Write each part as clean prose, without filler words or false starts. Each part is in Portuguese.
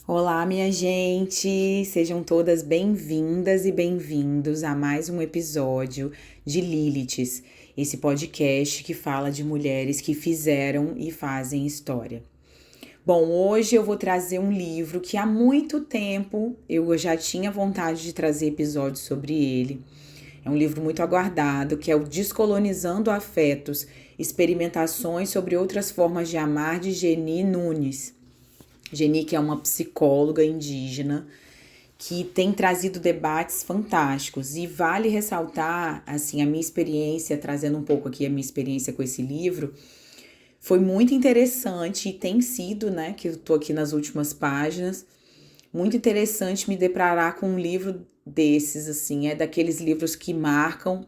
Olá, minha gente! Sejam todas bem-vindas e bem-vindos a mais um episódio de Liliths, esse podcast que fala de mulheres que fizeram e fazem história. Bom, hoje eu vou trazer um livro que há muito tempo eu já tinha vontade de trazer episódios sobre ele. É um livro muito aguardado, que é o Descolonizando Afetos, Experimentações sobre Outras Formas de Amar, de Geni Nunes. Geni, que é uma psicóloga indígena que tem trazido debates fantásticos, e vale ressaltar, assim, a minha experiência, trazendo um pouco aqui a minha experiência com esse livro, foi muito interessante e tem sido, né, que eu tô aqui nas últimas páginas, muito interessante me deparar com um livro desses, assim, é daqueles livros que marcam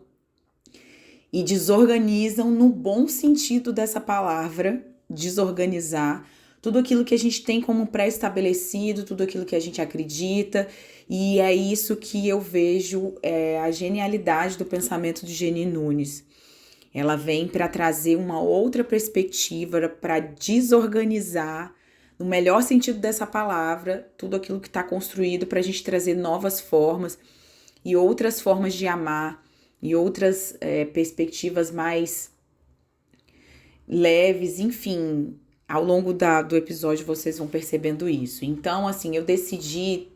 e desorganizam no bom sentido dessa palavra, desorganizar tudo aquilo que a gente tem como pré-estabelecido, tudo aquilo que a gente acredita, e é isso que eu vejo a genialidade do pensamento de Geni Nunes. Ela vem para trazer uma outra perspectiva, para desorganizar, no melhor sentido dessa palavra, tudo aquilo que está construído, para a gente trazer novas formas e outras formas de amar, e outras perspectivas mais leves, enfim. Ao longo do episódio vocês vão percebendo isso. Então, assim, eu decidi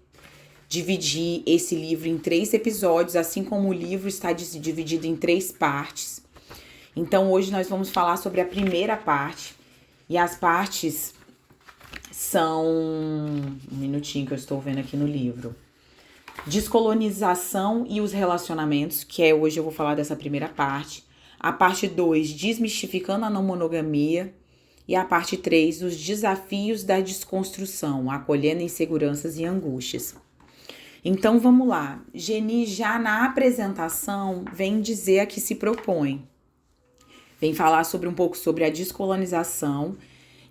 dividir esse livro em 3 episódios, assim como o livro está dividido em 3 partes. Então, hoje nós vamos falar sobre a primeira parte. E as partes são... Um minutinho que eu estou vendo aqui no livro. Descolonização e os relacionamentos, que é hoje eu vou falar dessa primeira parte. A parte 2, desmistificando a não monogamia. E a parte 3, os desafios da desconstrução, acolhendo inseguranças e angústias. Então vamos lá. Geni, já na apresentação, vem dizer a que se propõe. Vem falar sobre um pouco sobre a descolonização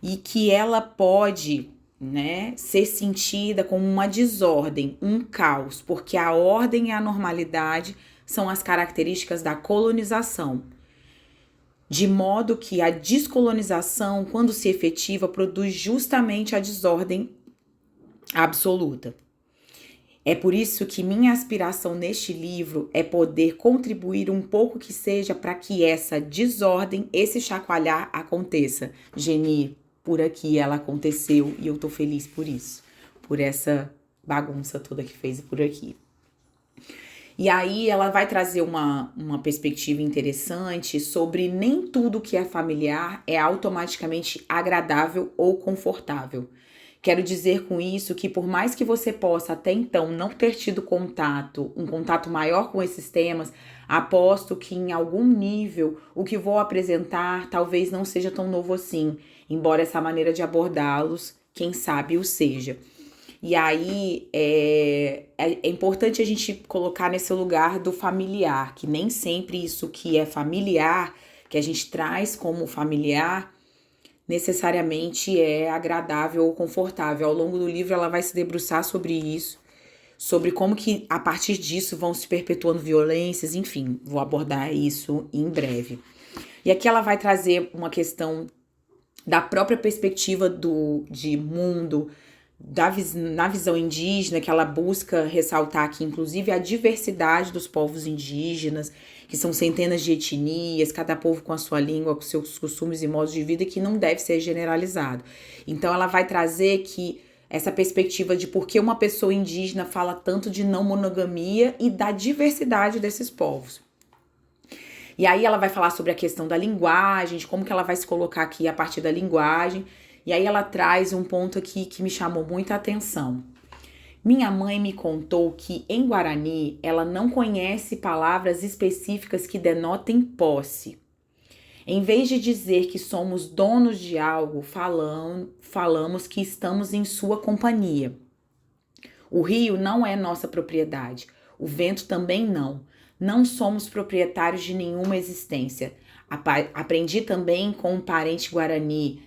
e que ela pode, né, ser sentida como uma desordem, um caos, porque a ordem e a normalidade são as características da colonização. De modo que a descolonização, quando se efetiva, produz justamente a desordem absoluta. É por isso que minha aspiração neste livro é poder contribuir um pouco que seja para que essa desordem, esse chacoalhar aconteça. Geni, por aqui ela aconteceu e eu tô feliz por isso, por essa bagunça toda que fez por aqui. E aí ela vai trazer uma perspectiva interessante sobre nem tudo que é familiar é automaticamente agradável ou confortável. Quero dizer com isso que por mais que você possa até então não ter tido um contato maior com esses temas, aposto que em algum nível o que vou apresentar talvez não seja tão novo assim, embora essa maneira de abordá-los, quem sabe o seja. E aí é importante a gente colocar nesse lugar do familiar, que nem sempre isso que é familiar, que a gente traz como familiar, necessariamente é agradável ou confortável. Ao longo do livro ela vai se debruçar sobre isso, sobre como que a partir disso vão se perpetuando violências, enfim, vou abordar isso em breve. E aqui ela vai trazer uma questão da própria perspectiva de mundo, na visão indígena, que ela busca ressaltar aqui, inclusive, a diversidade dos povos indígenas, que são centenas de etnias, cada povo com a sua língua, com seus costumes e modos de vida, que não deve ser generalizado. Então, ela vai trazer que essa perspectiva de por que uma pessoa indígena fala tanto de não monogamia e da diversidade desses povos. E aí ela vai falar sobre a questão da linguagem, de como que ela vai se colocar aqui a partir da linguagem. E aí ela traz um ponto aqui que me chamou muita atenção. Minha mãe me contou que em Guarani ela não conhece palavras específicas que denotem posse. Em vez de dizer que somos donos de algo, falamos que estamos em sua companhia. O rio não é nossa propriedade, o vento também não. Não somos proprietários de nenhuma existência. Aprendi também com um parente guarani,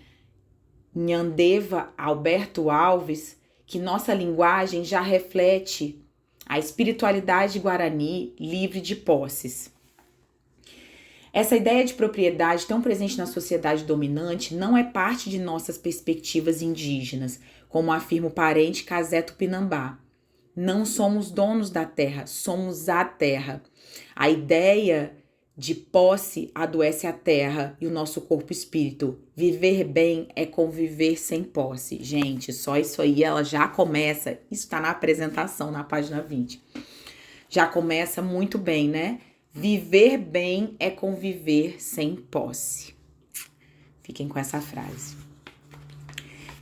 Nhandeva Alberto Alves, que nossa linguagem já reflete a espiritualidade guarani livre de posses. Essa ideia de propriedade tão presente na sociedade dominante não é parte de nossas perspectivas indígenas, como afirma o parente Kazé Tupinambá. Não somos donos da terra, somos a terra. A ideia de posse adoece a terra e o nosso corpo e espírito. Viver bem é conviver sem posse. Gente, só isso aí ela já começa, isso está na apresentação, na página 20. Já começa muito bem, né? Viver bem é conviver sem posse. Fiquem com essa frase.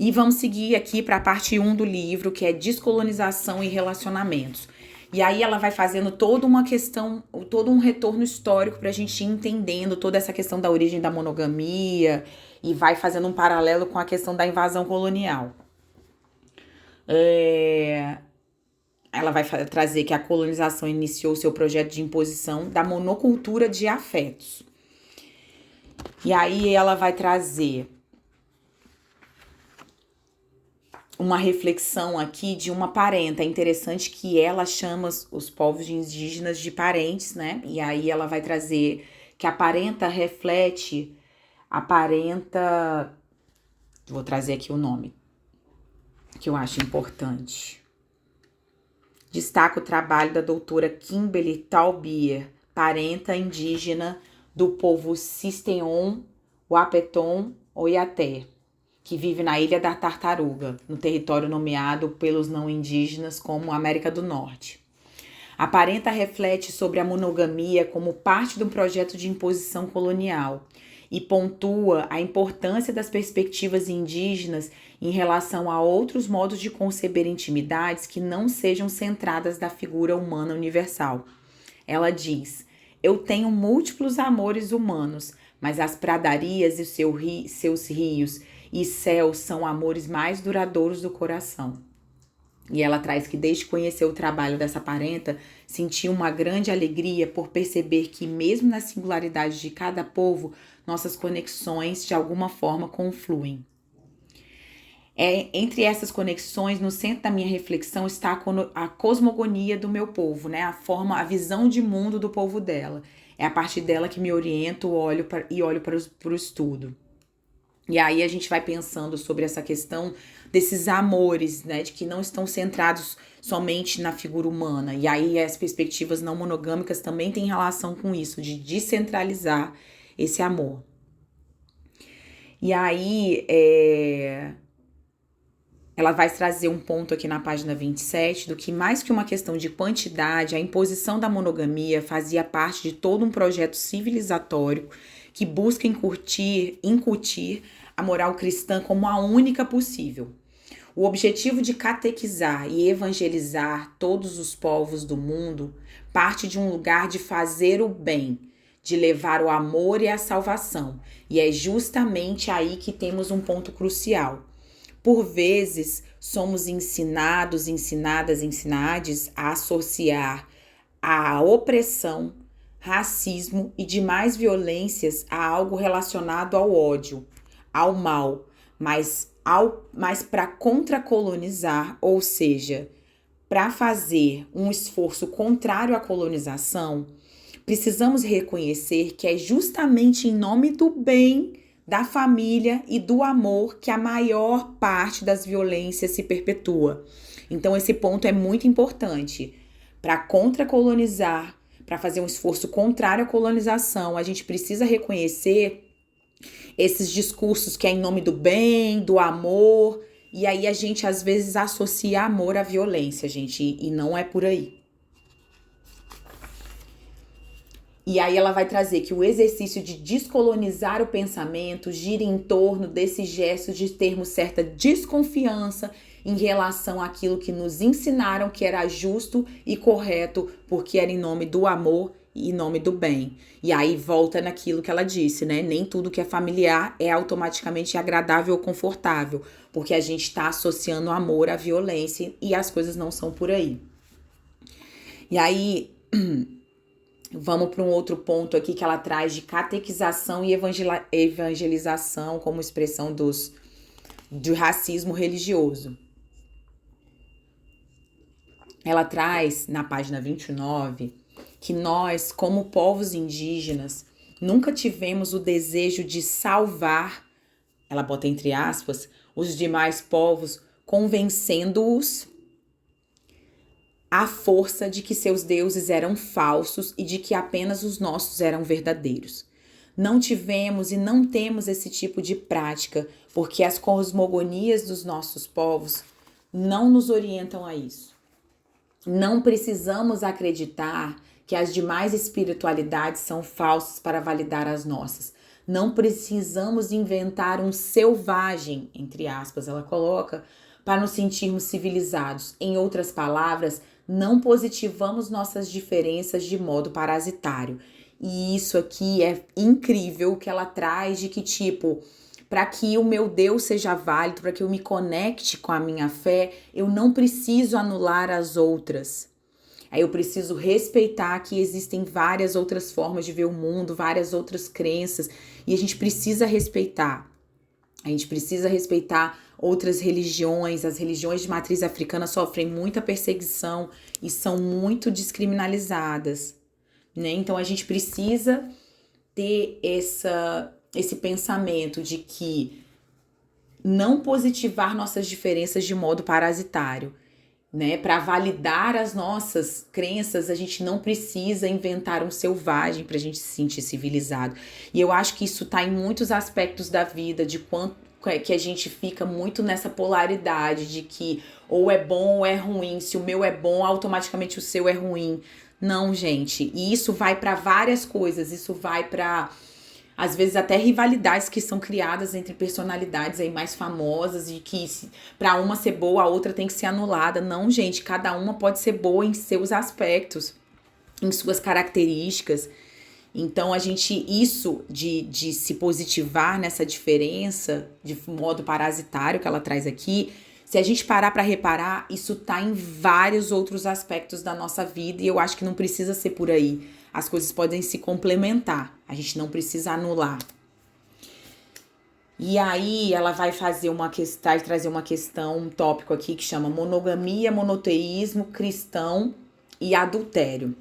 E vamos seguir aqui para a parte 1 do livro, que é descolonização e relacionamentos. E aí ela vai fazendo toda uma questão, todo um retorno histórico para a gente ir entendendo toda essa questão da origem da monogamia e vai fazendo um paralelo com a questão da invasão colonial. Ela vai trazer que a colonização iniciou seu projeto de imposição da monocultura de afetos. E aí ela vai trazer uma reflexão aqui de uma parenta. É interessante que ela chama os povos indígenas de parentes, né? E aí ela vai trazer que a parenta reflete, vou trazer aqui o nome, que eu acho importante. Destaca o trabalho da doutora Kimberly Talbier, parenta indígena do povo Sisteon, Wapeton, Oiaté, que vive na Ilha da Tartaruga, no território nomeado pelos não indígenas como América do Norte. A parenta reflete sobre a monogamia como parte de um projeto de imposição colonial e pontua a importância das perspectivas indígenas em relação a outros modos de conceber intimidades que não sejam centradas da figura humana universal. Ela diz: eu tenho múltiplos amores humanos, mas as pradarias e seus rios e céus são amores mais duradouros do coração. E ela traz que desde que conheceu o trabalho dessa parenta, sentiu uma grande alegria por perceber que mesmo na singularidade de cada povo, nossas conexões de alguma forma confluem. Entre essas conexões, no centro da minha reflexão está a cosmogonia do meu povo, né? A visão de mundo do povo dela. É a partir dela que me oriento, olho para o estudo. E aí a gente vai pensando sobre essa questão desses amores, né, de que não estão centrados somente na figura humana. E aí as perspectivas não monogâmicas também têm relação com isso, de descentralizar esse amor. E aí ela vai trazer um ponto aqui na página 27 do que mais que uma questão de quantidade, a imposição da monogamia fazia parte de todo um projeto civilizatório que busca incutir a moral cristã como a única possível. O objetivo de catequizar e evangelizar todos os povos do mundo parte de um lugar de fazer o bem, de levar o amor e a salvação. E é justamente aí que temos um ponto crucial. Por vezes, somos ensinados, ensinadas, a associar a opressão, racismo e demais violências a algo relacionado ao ódio, ao mal, mas para contracolonizar, ou seja, para fazer um esforço contrário à colonização, precisamos reconhecer que é justamente em nome do bem, da família e do amor que a maior parte das violências se perpetua. Então esse ponto é muito importante. Para contracolonizar, para fazer um esforço contrário à colonização, a gente precisa reconhecer esses discursos que é em nome do bem, do amor, e aí a gente às vezes associa amor à violência, gente, e não é por aí. E aí ela vai trazer que o exercício de descolonizar o pensamento gira em torno desse gesto de termos certa desconfiança em relação àquilo que nos ensinaram que era justo e correto, porque era em nome do amor e em nome do bem. E aí volta naquilo que ela disse, né? Nem tudo que é familiar é automaticamente agradável ou confortável, porque a gente está associando amor à violência e as coisas não são por aí. E aí vamos para um outro ponto aqui que ela traz de catequização e evangelização como expressão do racismo religioso. Ela traz, na página 29, que nós, como povos indígenas, nunca tivemos o desejo de salvar, ela bota entre aspas, os demais povos convencendo-os à força de que seus deuses eram falsos e de que apenas os nossos eram verdadeiros. Não tivemos e não temos esse tipo de prática, porque as cosmogonias dos nossos povos não nos orientam a isso. Não precisamos acreditar que as demais espiritualidades são falsas para validar as nossas. Não precisamos inventar um selvagem, entre aspas, ela coloca, para nos sentirmos civilizados. Em outras palavras, não positivamos nossas diferenças de modo parasitário. E isso aqui é incrível que ela traz de que, tipo, para que o meu Deus seja válido, para que eu me conecte com a minha fé, eu não preciso anular as outras. Aí eu preciso respeitar que existem várias outras formas de ver o mundo, várias outras crenças, e a gente precisa respeitar. A gente precisa respeitar outras religiões. As religiões de matriz africana sofrem muita perseguição e são muito descriminalizadas, né? Então a gente precisa ter esse pensamento de que não positivar nossas diferenças de modo parasitário, né? Para validar as nossas crenças, a gente não precisa inventar um selvagem para a gente se sentir civilizado. E eu acho que isso está em muitos aspectos da vida, de quanto que a gente fica muito nessa polaridade de que ou é bom ou é ruim. Se o meu é bom, automaticamente o seu é ruim. Não, gente. E isso vai para várias coisas. Isso vai para, às vezes, até rivalidades que são criadas entre personalidades aí mais famosas e que para uma ser boa, a outra tem que ser anulada. Não, gente. Cada uma pode ser boa em seus aspectos, em suas características. Então, isso de se positivar nessa diferença, de modo parasitário que ela traz aqui, se a gente parar para reparar, isso tá em vários outros aspectos da nossa vida e eu acho que não precisa ser por aí. As coisas podem se complementar, a gente não precisa anular. E aí ela vai trazer uma questão, um tópico aqui que chama monogamia, monoteísmo, cristão e adultério.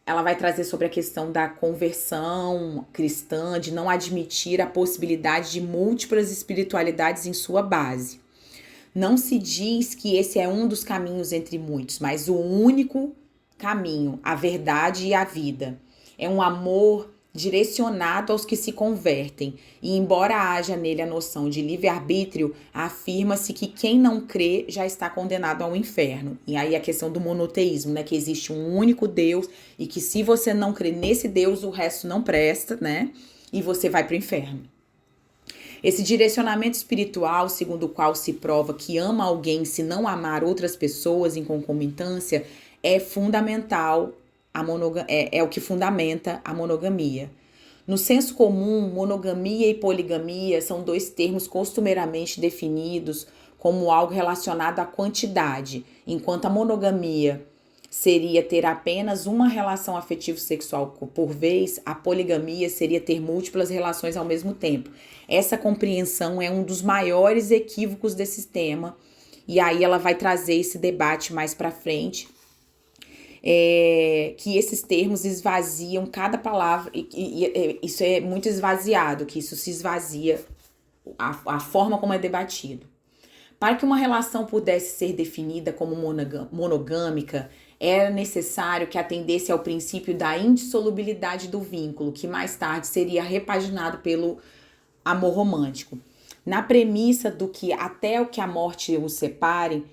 Ela vai trazer sobre a questão da conversão cristã, de não admitir a possibilidade de múltiplas espiritualidades em sua base. Não se diz que esse é um dos caminhos entre muitos, mas o único caminho, a verdade e a vida. É um amor direcionado aos que se convertem, e embora haja nele a noção de livre-arbítrio, afirma-se que quem não crê já está condenado ao inferno. E aí a questão do monoteísmo, né, que existe um único Deus e que se você não crê nesse Deus, o resto não presta, né, e você vai para o inferno. Esse direcionamento espiritual, segundo o qual se prova que ama alguém se não amar outras pessoas em concomitância, é fundamental. É o que fundamenta a monogamia. No senso comum, monogamia e poligamia são dois termos costumeiramente definidos como algo relacionado à quantidade, enquanto a monogamia seria ter apenas uma relação afetivo-sexual por vez, a poligamia seria ter múltiplas relações ao mesmo tempo. Essa compreensão é um dos maiores equívocos desse tema, e aí ela vai trazer esse debate mais para frente. Que esses termos esvaziam cada palavra, e isso é muito esvaziado, que isso se esvazia, a forma como é debatido. Para que uma relação pudesse ser definida como monogâmica, era necessário que atendesse ao princípio da indissolubilidade do vínculo, que mais tarde seria repaginado pelo amor romântico. Na premissa do que até o que a morte os separe,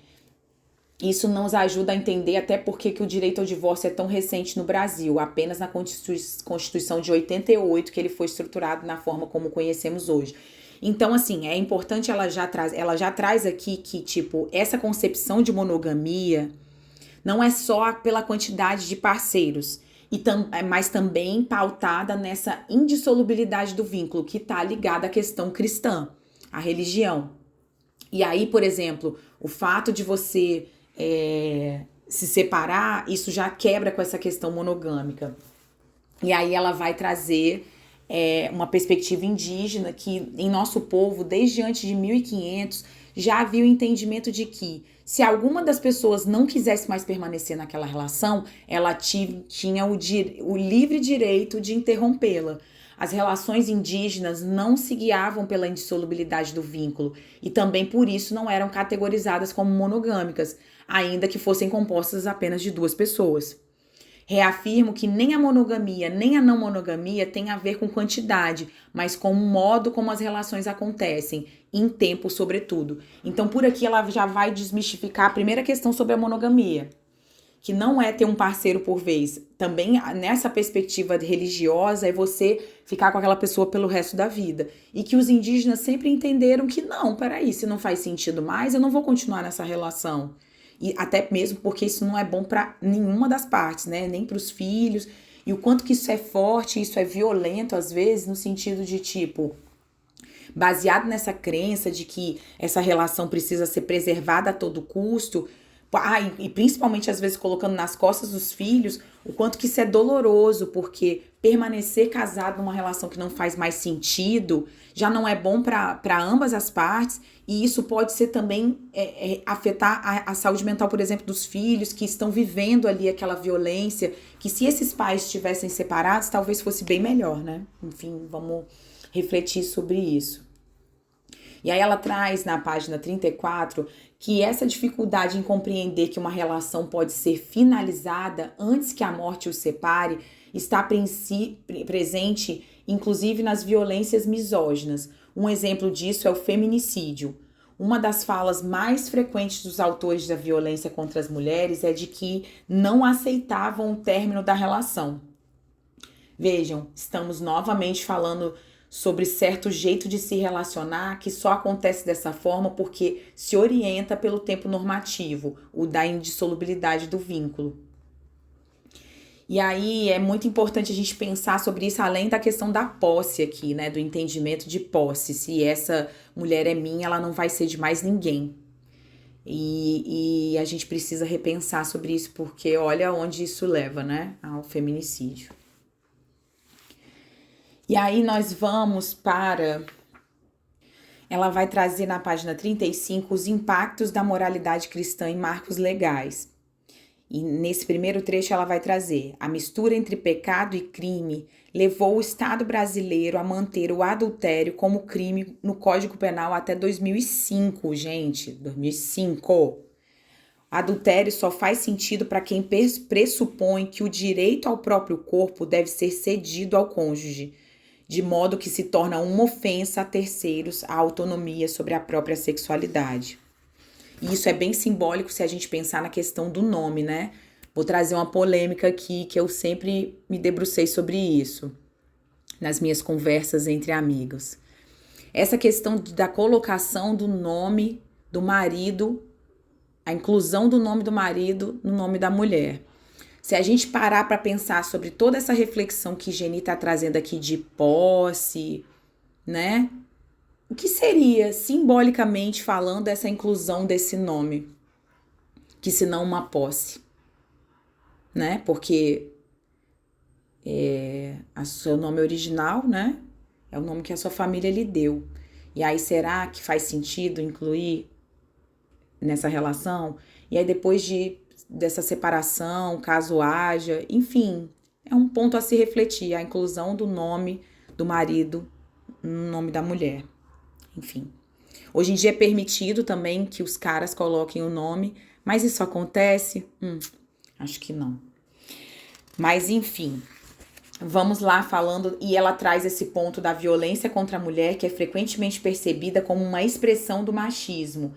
isso nos ajuda a entender até por que o direito ao divórcio é tão recente no Brasil, apenas na Constituição de 88 que ele foi estruturado na forma como conhecemos hoje. Então, assim, é importante, ela já traz aqui que, tipo, essa concepção de monogamia não é só pela quantidade de parceiros, mas também pautada nessa indissolubilidade do vínculo, que está ligada à questão cristã, à religião. E aí, por exemplo, o fato de você se separar, isso já quebra com essa questão monogâmica. E aí ela vai trazer uma perspectiva indígena que em nosso povo, desde antes de 1500, já havia o entendimento de que se alguma das pessoas não quisesse mais permanecer naquela relação, ela tinha o livre direito de interrompê-la. as relações indígenas não se guiavam pela indissolubilidade do vínculo e também por isso não eram categorizadas como monogâmicas, ainda que fossem compostas apenas de duas pessoas. Reafirmo que nem a monogamia nem a não monogamia tem a ver com quantidade, mas com o modo como as relações acontecem, em tempo sobretudo. Então por aqui ela já vai desmistificar a primeira questão sobre a monogamia, que não é ter um parceiro por vez. Também nessa perspectiva religiosa é você ficar com aquela pessoa pelo resto da vida. E que os indígenas sempre entenderam que não, peraí, se não faz sentido mais, eu não vou continuar nessa relação. E até mesmo porque isso não é bom para nenhuma das partes, né? Nem para os filhos. E o quanto que isso é forte, isso é violento às vezes, no sentido de tipo, baseado nessa crença de que essa relação precisa ser preservada a todo custo, e principalmente às vezes colocando nas costas dos filhos, o quanto que isso é doloroso, porque permanecer casado numa relação que não faz mais sentido já não é bom para ambas as partes, e isso pode ser também afetar a saúde mental, por exemplo, dos filhos que estão vivendo ali aquela violência, que se esses pais estivessem separados, talvez fosse bem melhor, né? Enfim, vamos refletir sobre isso. E aí ela traz na página 34 que essa dificuldade em compreender que uma relação pode ser finalizada antes que a morte os separe está presente inclusive nas violências misóginas. Um exemplo disso é o feminicídio. Uma das falas mais frequentes dos autores da violência contra as mulheres é de que não aceitavam o término da relação. Vejam, estamos novamente falando sobre certo jeito de se relacionar que só acontece dessa forma porque se orienta pelo tempo normativo, o da indissolubilidade do vínculo. E aí é muito importante a gente pensar sobre isso, além da questão da posse aqui, né? Do entendimento de posse. Se essa mulher é minha, ela não vai ser de mais ninguém. E a gente precisa repensar sobre isso, porque olha onde isso leva, né? Ao feminicídio. E aí nós vamos para... Ela vai trazer na página 35 os impactos da moralidade cristã em marcos legais. E nesse primeiro trecho ela vai trazer: a mistura entre pecado e crime levou o Estado brasileiro a manter o adultério como crime no Código Penal até 2005, gente, 2005. Adultério só faz sentido para quem pressupõe que o direito ao próprio corpo deve ser cedido ao cônjuge, de modo que se torna uma ofensa a terceiros a autonomia sobre a própria sexualidade. E isso é bem simbólico se a gente pensar na questão do nome, né? Vou trazer uma polêmica aqui que eu sempre me debrucei sobre isso nas minhas conversas entre amigos. Essa questão da colocação do nome do marido, a inclusão do nome do marido no nome da mulher. Se a gente parar para pensar sobre toda essa reflexão que Geni está trazendo aqui de posse, né? O que seria, simbolicamente falando, essa inclusão desse nome? Que se não uma posse, né? Porque o seu nome original, né? É o nome que a sua família lhe deu. E aí, será que faz sentido incluir nessa relação? E aí, depois dessa separação, caso haja, enfim, é um ponto a se refletir, a inclusão do nome do marido no nome da mulher. Enfim, hoje em dia é permitido também que os caras coloquem o nome, mas isso acontece? Acho que não. Mas enfim, vamos lá falando, e ela traz esse ponto da violência contra a mulher que é frequentemente percebida como uma expressão do machismo.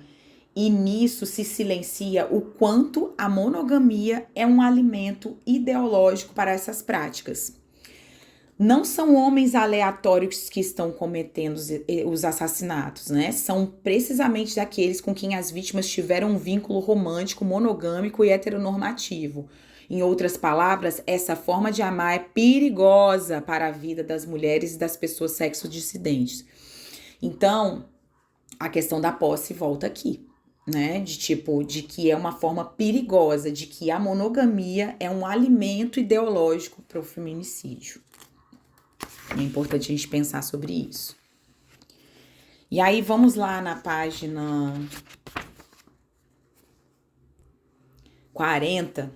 E nisso se silencia o quanto a monogamia é um alimento ideológico para essas práticas. Não são homens aleatórios que estão cometendo os assassinatos, né? São precisamente daqueles com quem as vítimas tiveram um vínculo romântico, monogâmico e heteronormativo. Em outras palavras, essa forma de amar é perigosa para a vida das mulheres e das pessoas sexo-dissidentes. Então, a questão da posse volta aqui, né? De que é uma forma perigosa, de que a monogamia é um alimento ideológico para o feminicídio. É importante a gente pensar sobre isso. E aí, vamos lá na página 40,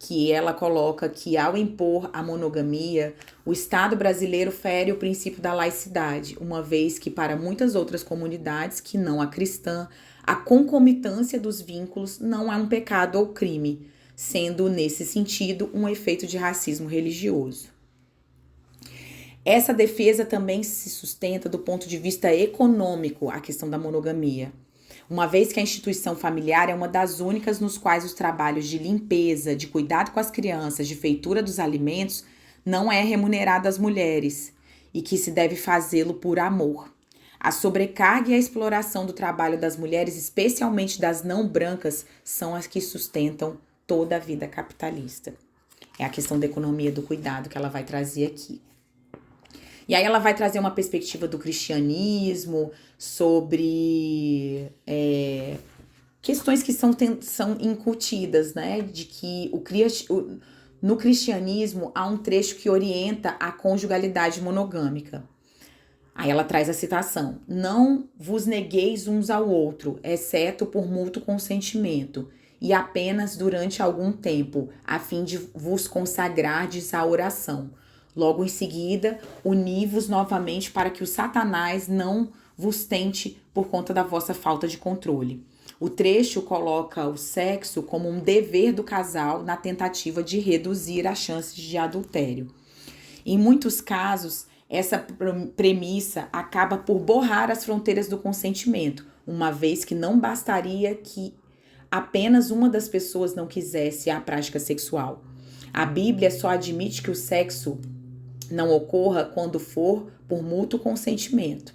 que ela coloca que ao impor a monogamia, o Estado brasileiro fere o princípio da laicidade, uma vez que para muitas outras comunidades que não a cristã, a concomitância dos vínculos não é um pecado ou crime, sendo nesse sentido um efeito de racismo religioso. Essa defesa também se sustenta do ponto de vista econômico, a questão da monogamia. Uma vez que a instituição familiar é uma das únicas nos quais os trabalhos de limpeza, de cuidado com as crianças, de feitura dos alimentos, não é remunerado às mulheres e que se deve fazê-lo por amor. A sobrecarga e a exploração do trabalho das mulheres, especialmente das não brancas, são as que sustentam toda a vida capitalista. É a questão da economia do cuidado que ela vai trazer aqui. E aí ela vai trazer uma perspectiva do cristianismo sobre questões que são incutidas, né? De que no cristianismo há um trecho que orienta a conjugalidade monogâmica. Aí ela traz a citação: não vos negueis uns ao outro, exceto por mútuo consentimento, e apenas durante algum tempo, a fim de vos consagrardes à oração. Logo em seguida, uni-vos novamente para que o Satanás não vos tente por conta da vossa falta de controle. O trecho coloca o sexo como um dever do casal na tentativa de reduzir as chances de adultério. Em muitos casos, essa premissa acaba por borrar as fronteiras do consentimento, uma vez que não bastaria que apenas uma das pessoas não quisesse a prática sexual. A Bíblia só admite que o sexo não ocorra quando for por mútuo consentimento.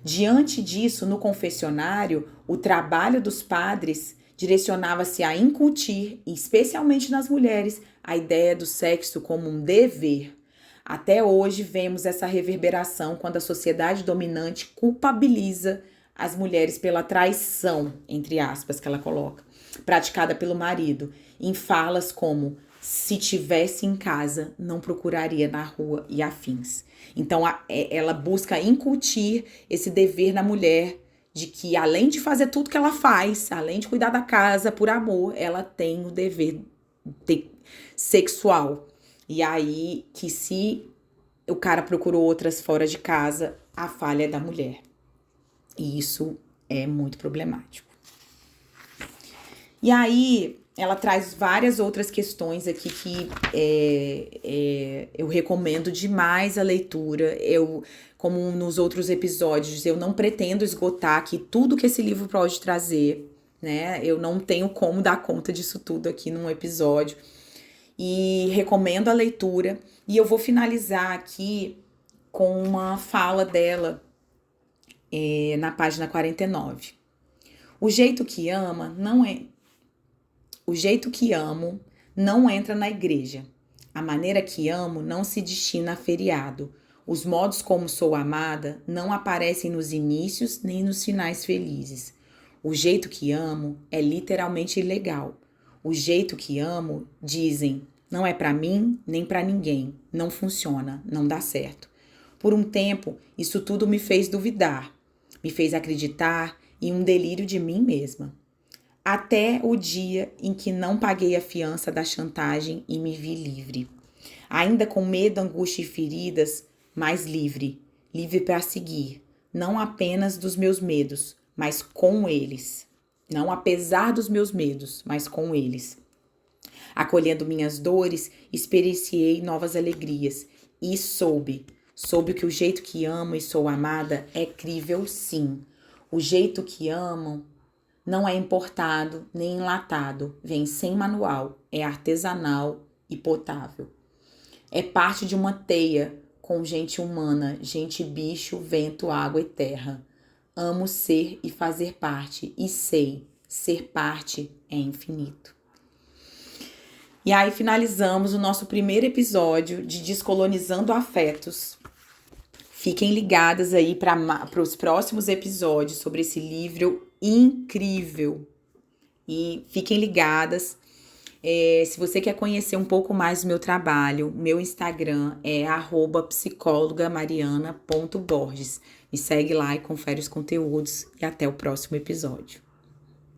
Diante disso, no confessionário, o trabalho dos padres direcionava-se a incutir, especialmente nas mulheres, a ideia do sexo como um dever. Até hoje vemos essa reverberação quando a sociedade dominante culpabiliza as mulheres pela traição, entre aspas, que ela coloca, praticada pelo marido, em falas como: se tivesse em casa, não procuraria na rua e afins. Então, ela busca incutir esse dever na mulher de que, além de fazer tudo que ela faz, além de cuidar da casa por amor, ela tem o dever sexual. E aí, que se o cara procurou outras fora de casa, a falha é da mulher. E isso é muito problemático. E aí, ela traz várias outras questões aqui que eu recomendo demais a leitura. Como nos outros episódios, eu não pretendo esgotar aqui tudo que esse livro pode trazer, né? Eu não tenho como dar conta disso tudo aqui num episódio. E recomendo a leitura. E eu vou finalizar aqui com uma fala dela na página 49. O jeito que amo não entra na igreja. A maneira que amo não se destina a feriado. Os modos como sou amada não aparecem nos inícios nem nos finais felizes. O jeito que amo é literalmente ilegal. O jeito que amo, dizem, não é pra mim nem pra ninguém. Não funciona, não dá certo. Por um tempo, isso tudo me fez duvidar. Me fez acreditar em um delírio de mim mesma. Até o dia em que não paguei a fiança da chantagem e me vi livre. Ainda com medo, angústia e feridas, mas livre. Livre para seguir. Não apenas dos meus medos, mas com eles. Não apesar dos meus medos, mas com eles. Acolhendo minhas dores, experienciei novas alegrias. E soube que o jeito que amo e sou amada é crível, sim. O jeito que amo não é importado nem enlatado, vem sem manual, é artesanal e potável. É parte de uma teia com gente humana, gente bicho, vento, água e terra. Amo ser e fazer parte, e sei, ser parte é infinito. E aí finalizamos o nosso primeiro episódio de Descolonizando Afetos. Fiquem ligadas aí para os próximos episódios sobre esse livro incrível. E fiquem ligadas. Se você quer conhecer um pouco mais do meu trabalho, meu Instagram é @psicologamariana.borges. Me segue lá e confere os conteúdos. E até o próximo episódio.